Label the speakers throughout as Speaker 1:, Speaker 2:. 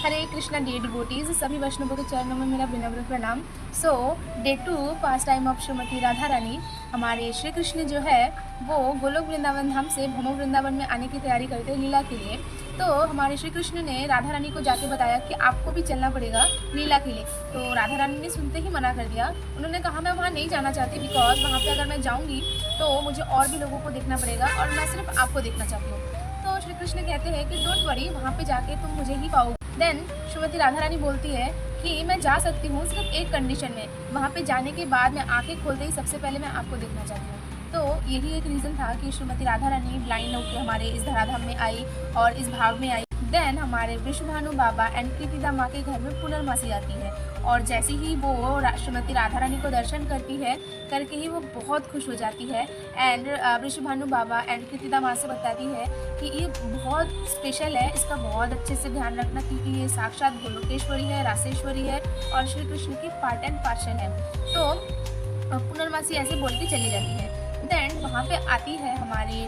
Speaker 1: हरे Krishna day devotees, सभी वैष्णवों के चरणों में मेरा विनम्र प्रणाम। So day 2 pastime of Shrimati Radha Rani. हमारे श्री कृष्ण जो है वो गोलोक वृंदावन धाम से भ्रमो वृंदावन में आने की तैयारी करते हैं लीला के लिए। तो हमारे श्री कृष्ण ने राधा रानी को जाके बताया कि आपको भी चलना पड़ेगा लीला के लिए। तो राधा रानी ने सुनते ही मना कर दिया। उन्होंने कहा मैं वहाँ नहीं जाना चाहती, बिकॉज वहाँ पे अगर मैं जाऊँगी तो मुझे और भी लोगों को देखना पड़ेगा और मैं सिर्फ आपको देखना चाहती हूँ। तो श्री कृष्ण कहते हैं कि डोंट वरी, वहाँ पे जाके तुम मुझे ही पाओगे। देन श्रीमती राधा रानी बोलती है कि मैं जा सकती हूँ सिर्फ एक कंडीशन में, वहाँ पे जाने के बाद मैं आंखें खोलते ही सबसे पहले मैं आपको देखना चाहती हूँ। तो यही एक रीज़न था कि श्रीमती राधा रानी ब्लाइंड होकर हमारे इस धराधाम में आई और इस भाव में आई। देन हमारे वृषभानु बाबा एंड कृतिदा माँ के घर में पुनर्मासी आती है और जैसे ही वो श्रीमती राधा रानी को दर्शन करती है करके ही वो बहुत खुश हो जाती है एंड वृषभानु बाबा एंड कृतिदा माँ से बताती है कि ये बहुत स्पेशल है, इसका बहुत अच्छे से ध्यान रखना क्योंकि ये साक्षात गोलोकेश्वरी है, रासेश्वरी है और श्री कृष्ण की पार्ट एंड पार्षद है। तो पुनर्मासी ऐसे बोल के चली जाती है। देन वहाँ पे आती है हमारे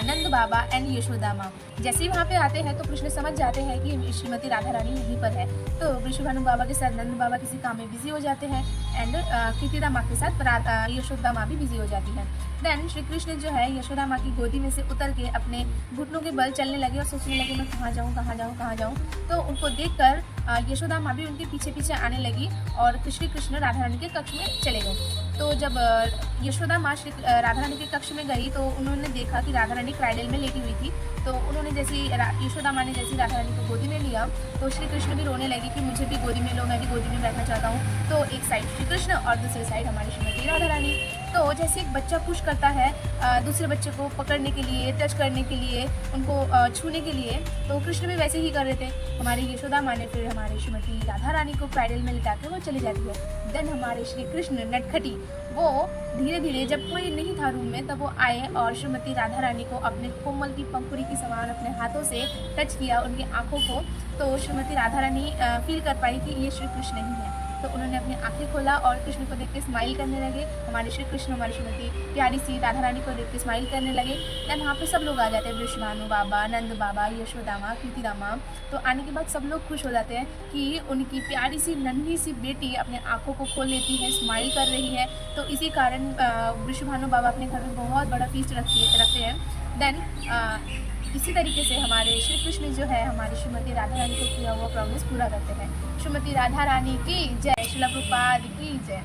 Speaker 1: नंद बाबा एंड यशोदा माँ। जैसे ही वहाँ पे आते हैं तो कृष्ण समझ जाते हैं कि श्रीमती राधा रानी यहीं पर है। तो वृषभानु बाबा के साथ नंद बाबा किसी काम में बिजी हो जाते हैं एंड कृतिदा माँ के साथ यशोदा माँ भी बिजी हो जाती है। देन श्री कृष्ण जो है यशोदा माँ की गोदी में से उतर के अपने घुटनों के बल चलने लगे और सोचने लगे मैं कहाँ जाऊँ कहाँ जाऊँ कहाँ जाऊँ। तो उनको देखकर यशोदा माँ भी उनके पीछे पीछे आने लगी और श्री कृष्ण राधा रानी के कक्ष में चले गए। तो जब यशोदा माँ श्री राधा रानी के कक्ष में गई तो उन्होंने देखा कि राधा रानी क्राइडल में लेटी हुई थी। तो उन्होंने जैसी यशोदा माँ ने जैसी राधा रानी को गोदी में लिया तो श्री कृष्ण भी रोने लगे कि मुझे भी गोदी में लो, मैं भी गोदी में बैठना चाहता हूँ। तो एक साइड श्री कृष्ण और दूसरी साइड हमारी श्रीमती राधा रानी। तो जैसे एक बच्चा पुश करता है दूसरे बच्चे को पकड़ने के लिए, टच करने के लिए, उनको छूने के लिए, तो कृष्ण भी वैसे ही कर रहे थे। हमारी यशोदा माँ ने फिर हमारी श्रीमती राधा रानी को क्राइडल में लिटा के वो चली जाती है। देन हमारे श्री कृष्ण नटखटी वो धीरे धीरे जब कोई नहीं था रूम में तब वो आए और श्रीमती राधा रानी को अपने कोमल की पंखुड़ी की समान अपने हाथों से टच किया उनकी आंखों को। तो श्रीमती राधा रानी फील कर पाई कि ये श्री कृष्ण ही है। तो उन्होंने अपनी आंखें खोला और कृष्ण को देख के स्माइल करने लगे। हमारे श्री कृष्ण हमारी श्रीमती प्यारी सी राधा रानी को देख के स्माइल करने लगे। देन वहाँ पे सब लोग आ जाते हैं, वृषभानु बाबा, नंद बाबा, यशोदा माँ, कृतिदा माँ। तो आने के बाद सब लोग खुश हो जाते हैं कि उनकी प्यारी सी नन्ही सी बेटी अपने आँखों को खोल लेती है, स्माइल कर रही है। तो इसी कारण वृषभानु बाबा अपने घर में बहुत बड़ा फीस्ट रखते हैं। देन इसी तरीके से हमारे श्री कृष्ण जो है हमारी श्रीमती राधा रानी को किया हुआ प्रॉमिस पूरा करते हैं। श्रीमती राधा रानी की जय, श्रील प्रभुपाद की जय।